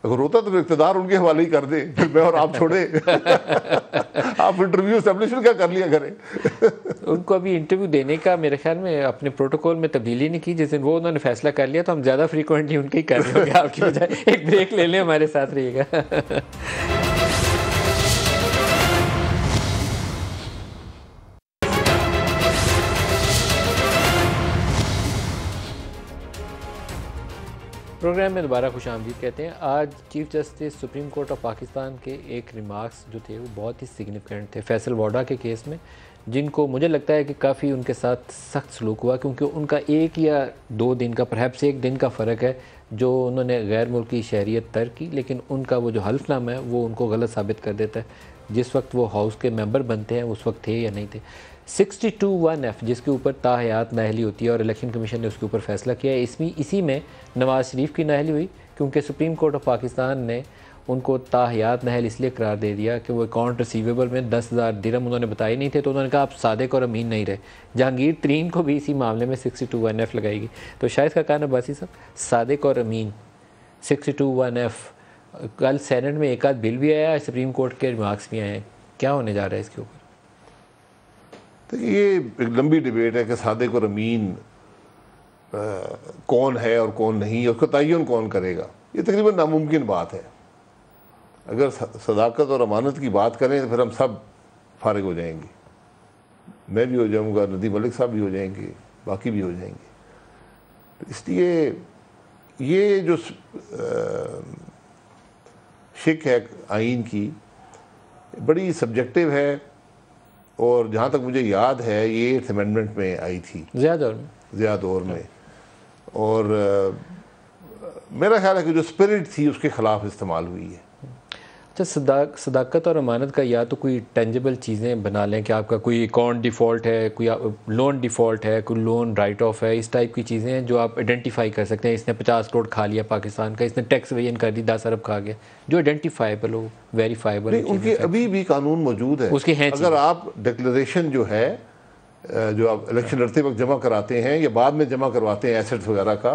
अगर होता तो फिर इक़्तिदार उनके हवाले ही कर दे, फिर मैं और आप छोड़े। आप इंटरव्यू एस्टैब्लिशमेंट का कर लिया करें। उनको अभी इंटरव्यू देने का मेरे ख्याल में अपने प्रोटोकॉल में तब्दीली नहीं की। जिस दिन वो उन्होंने फैसला कर लिया तो हम ज़्यादा फ्रीक्वेंटली उनके ही कर रहे होंगे आपकी बजाय। एक ब्रेक ले लें, हमारे साथ रहिएगा। प्रोग्राम में दोबारा खुशामदीद कहते हैं। आज chief justice supreme court of Pakistan के एक रिमार्क्स जो थे वो बहुत ही सिग्निफिकेंट थे फैसल वाडा के केस में, जिनको मुझे लगता है कि काफ़ी उनके साथ सख्त सलूक हुआ, क्योंकि उनका 1 या 2 दिन का, परहैप्स 1 दिन का फ़र्क है जो उन्होंने गैर मुल्की शहरियत तर्क की, लेकिन उनका वो जो हल्फनामा है वो उनको गलत साबित कर देता है। जिस वक्त वो हाउस के मेंबर बनते हैं उस वक्त थे या नहीं थे। 62(1)(f जिसके ऊपर ताहयात नाअहली होती है और इलेक्शन कमीशन ने उसके ऊपर फैसला किया है, इसी में नवाज़ शरीफ की नाअहली हुई, क्योंकि सुप्रीम कोर्ट ऑफ पाकिस्तान ने उनको ताहयात नाअहल इसलिए करार दे दिया कि वो अकाउंट रिसीवेबल में 10,000 दिरहम उन्होंने बताए नहीं थे, तो उन्होंने कहा आप सादिक और अमीन नहीं रहे। जहांगीर तरीन को भी इसी मामले में 62(1)(f लगाएगी। तो शायद का कहना अब्बासी साहब, सादिक और अमीन 62(1)(f, कल सेनेट में एक आध बिल भी आया, सुप्रीम कोर्ट के रिमार्क्स भी आए हैं, क्या होने जा रहा है इसके ऊपर? तो ये एक लंबी डिबेट है कि सादिक और अमीन कौन है और कौन नहीं, उसका तयन कौन करेगा। ये तकरीबन नामुमकिन बात है। अगर सदाकत और अमानत की बात करें तो फिर हम सब फारिग हो जाएंगे। मैं भी हो जाऊंगा, नदी मलिक साहब भी हो जाएंगे, बाकी भी हो जाएंगे। तो इसलिए ये जो शिक है आइन की, बड़ी सब्जेक्टिव है, और जहाँ तक मुझे याद है ये 8th अमेंडमेंट में आई थी, ज़िया दौर में, और मेरा ख्याल है कि जो स्पिरिट थी उसके ख़िलाफ़ इस्तेमाल हुई है। अच्छा, सदाकत और अमानत का या तो कोई टेंजिबल चीज़ें बना लें कि आपका कोई अकाउंट डिफ़ॉल्ट है, कोई लोन डिफ़ॉल्ट है, कोई लोन राइट ऑफ है, इस टाइप की चीज़ें हैं जो आप आइडेंटिफाई कर सकते हैं। इसने 50 करोड़ खा लिया पाकिस्तान का, इसने टैक्स एवेजन कर दी, 10 अरब खा गया, जो आइडेंटिफाइबल हो, वेरीफाइबल। उनके अभी भी कानून मौजूद है उसके हैं। अगर आप डिक्लेरेशन जो है, जो आप इलेक्शन लड़ते वक्त जमा कराते हैं या बाद में जमा करवाते हैं एसेट्स वगैरह का,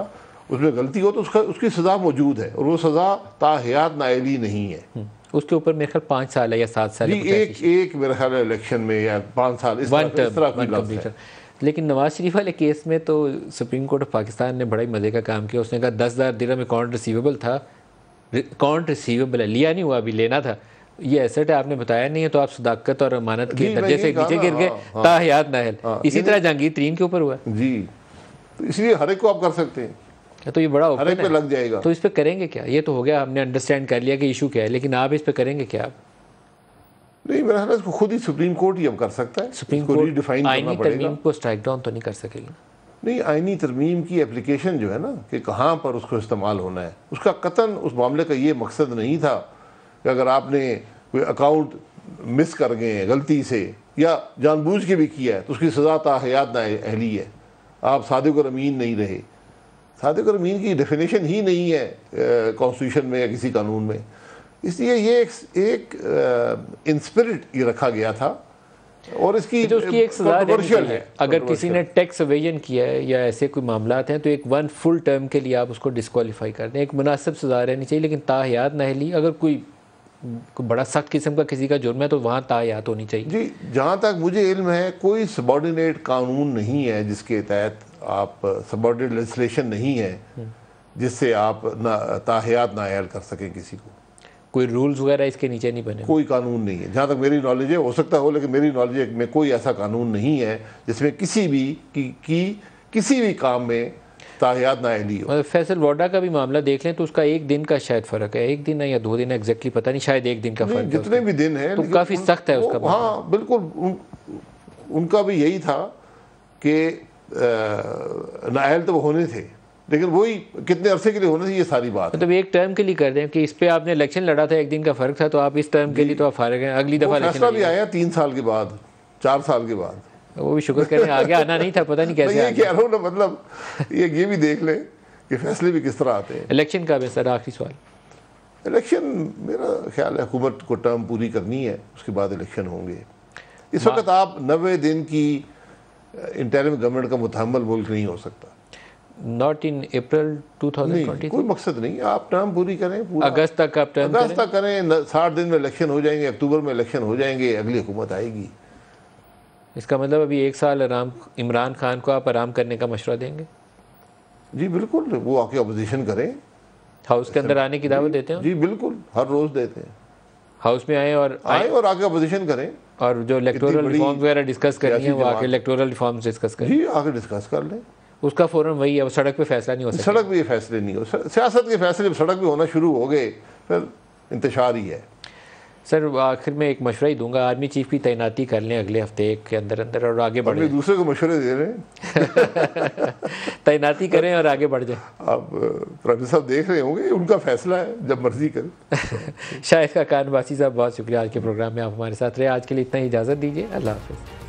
उसमें गलती हो तो उसकी सज़ा मौजूद है, और वो सज़ा ताहयात नाअहली नहीं है। उसके ऊपर मेरे ख्याल 5 साल है या 7 साल है, एक मेरे ख्याल इलेक्शन में, या 5 साल, इस तरह की लफ्ज़ है। लेकिन नवाज शरीफ वाले केस में तो सुप्रीम कोर्ट ऑफ पाकिस्तान ने बड़ा ही मज़े का काम किया। उसने कहा 10,000 दिरहम अकाउंट रिसीवेबल था, अकाउंट रिसीवेबल है, लिया नहीं हुआ, अभी लेना था, ये एसेट है, आपने बताया नहीं है, तो आप सदाकत और अमानत के दर्जे से नीचे गिर गए, ताहयात नाअहल। इसी तरह जहांगीर तरीन के ऊपर हुआ जी, तो इसलिए हर एक को आप कर सकते हैं। तो ये बड़ा हर एक पे लग जाएगा। तो इस पे करेंगे क्या? ये तो हो गया, हमने अंडरस्टैंड कर लिया कि इशू क्या है, लेकिन आप इस पे करेंगे क्या? आप नहीं, मेरा ख्याल है इसको खुद ही सुप्रीम कोर्ट ही अब कर सकता है। सुप्रीम कोर्ट आईनी तरमीम को स्ट्राइक डाउन तो नहीं कर सकेगी। नहीं, आईनी तरमीम की एप्लीकेशन जो है ना, कि कहाँ पर उसको इस्तेमाल होना है, उसका कतन उस मामले का ये मकसद नहीं था कि अगर आपने कोई अकाउंट मिस कर गए हैं गलती से या जानबूझ के भी किया है तो उसकी सज़ा ताहयात नाअहली है। आप सादिक और अमीन नहीं रहे। सादिक और अमीन की डेफिनेशन ही नहीं है कॉन्स्टिट्यूशन में या किसी कानून में, इसलिए ये एक इन स्पिरिट ये रखा गया था, और इसकी जो उसकी एक सज़ा है। अगर किसी ने टैक्स एवेजन किया है या ऐसे कोई मामला हैं तो एक 1 फुल टर्म के लिए आप उसको डिस्क्वालीफाई कर दें, एक मुनासिब सज़ा रहनी चाहिए। लेकिन ताहयात नाअहली, अगर कोई बड़ा सख्त किस्म का किसी का जुर्म है तो वहाँ ताहयात होनी चाहिए। जी, जहाँ तक मुझे इल्म है कोई सबॉर्डिनेट कानून नहीं है जिसके तहत आप, सबॉर्डिनेट लेजिस्लेशन नहीं है जिससे आप ताहयात नाअहल कर सकें किसी को। कोई रूल्स वगैरह इसके नीचे नहीं बने? कोई कानून नहीं है जहाँ तक मेरी नॉलेज है, हो सकता हो लेकिन मेरी नॉलेज में कोई ऐसा कानून नहीं है जिसमें किसी भी किसी भी काम में ताहियात नाअहली हो। फैसल वाडा का भी मामला देख लें तो उसका एक दिन का शायद फ़र्क है, एक दिन है या 2 दिन है एग्जैक्टली पता नहीं, शायद एक दिन का फ़र्क है। जितने भी दिन है तो काफ़ी सख्त है उसका। हाँ बिल्कुल, उनका भी यही था कि नाअहल तो वो होने थे, लेकिन वही कितने अरसे के लिए होने थे, ये सारी बात मतलब एक टर्म के लिए कर दें कि इस पे आपने इलेक्शन लड़ा था, एक दिन का फ़र्क था, तो आप इस टर्म के लिए तो आप फारिग हैं, अगली दफ़ा फैसला भी आया 3 साल के बाद, 4 साल के बाद, वो भी शुक्र करें आगे आना नहीं था, पता नहीं कैसे ये कह रहा हूँ ना, मतलब ये भी देख लें कि फैसले भी किस तरह आते हैं। इलेक्शन का भी सर आखिरी सवाल, इलेक्शन मेरा ख्याल है हुकूमत को टर्म पूरी करनी है, उसके बाद इलेक्शन होंगे। इस वक्त आप 90 दिन की इंटरिम गवर्नमेंट का मुतहम्मल मुल्क नहीं हो सकता। नॉट इन अप्रैल 2020, कोई मकसद नहीं, आप टर्म पूरी करें, पूरा अगस्त तक आप टर्म अगस्त तक करें, 60 दिन में इलेक्शन हो जाएंगे, अक्टूबर में इलेक्शन हो जाएंगे, अगली हुकूमत आएगी। इसका मतलब अभी 1 साल इमरान खान को आप आराम करने का मशवरा देंगे? जी बिल्कुल, वो आके अपोजिशन करें, हाउस के अंदर आने की दावत देते हैं? जी बिल्कुल, हर रोज देते हैं, हाउस में आए और आके अपोजिशन करें, और जो इलेक्टोरल रिफॉर्म्स वगैरह डिस्कस करनी है वो आके इलेक्टोरल रिफॉर्म्स डिस्कस करें। जी आके डिस्कस कर लें, उसका फ़ौरन वही है, वो सड़क पे फैसला नहीं हो सकता। सड़क पे ये फैसले नहीं हो, सियासत के फैसले जब सड़क पे होना शुरू हो गए फिर इंतशार ही है। सर आखिर में एक मशवरा ही दूंगा, आर्मी चीफ की तैनाती कर लें अगले हफ्ते के अंदर अंदर और आगे बढ़ें। दूसरे को मशवरे दे रहे हैं तैनाती करें और आगे बढ़ जाएं। आप प्राइम मिनिस्टर साहब देख रहे होंगे, उनका फैसला है, जब मर्जी करें। शाहिद खान बासी साहब बहुत शुक्रिया, आज के प्रोग्राम में आप हमारे साथ रहे। आज के लिए इतना ही इजाज़त दीजिए, अल्लाह हाफ़िज़।